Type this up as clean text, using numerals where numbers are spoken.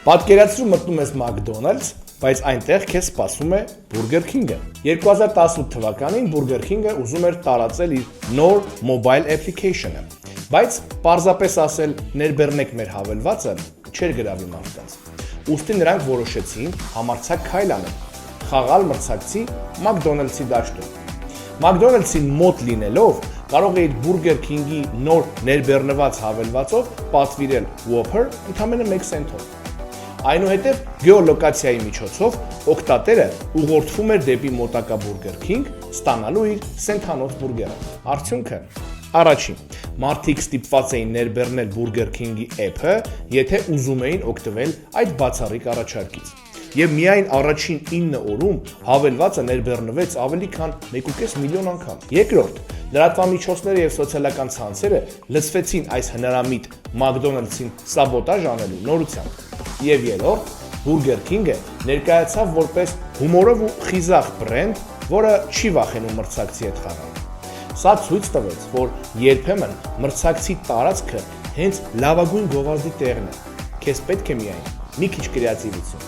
Պատկերացրու մտնում ես McDonald's, բայց այնտեղ քեզ սպասում է Burger King-ը։ 2018 թվականին Burger King-ը ուզում էր տարածել իր նոր mobile application-ը, բայց պարզապես ասել ներբեռնեք մեր հավելվածը չէր գրավի մարդկանց։ Ուստի նրանք որոշեցին համարձակ քայլ անել, խաղալ մրցակցի McDonald's-ի դաշտում։ McDonald's-ին մոտ լինելով կարող էիր Burger King-ի նոր ներբեռնված հավելվածով պատվիրել Whopper ընդամենը 1 սենթով։ Այնուհետև գեոլոկացիայի միջոցով օգտատերը ուղղորդվում էր դեպի մոտակա Burger King, ստանալու իր սենթանոց բուրգերը։ Արդյունքը առաջին, մարդիկ ստիպված էին ներբեռնել Burger King-ի app-ը, եթե ուզում էին օգտվել այդ բացառիկ առաջարկից։ Եվ միայն առաջին 9 օրում հավելվածը ներբեռնվեց ավելի քան 1.5 միլիոն անգամ։ Երկրորդ, լրատվամիջոցները եւ սոցիալական ցանցերը լցվեցին այս հնարամիտ McDonald's-ին սաբոտաժ անելու նորությամբ։ Եվ երրորդ, Burger King-ը ներկայացավ որպես հումորով ու խիզախ բրենդ, որը չի վախենում մրցակցի հետ խաղալ։ Սա ցույց տվեց, որ երբեմն մրցակցի տարածքը հենց լավագույն գովազդի տեղն է։ Քեզ պետք է միայն մի քիչ կրեատիվություն։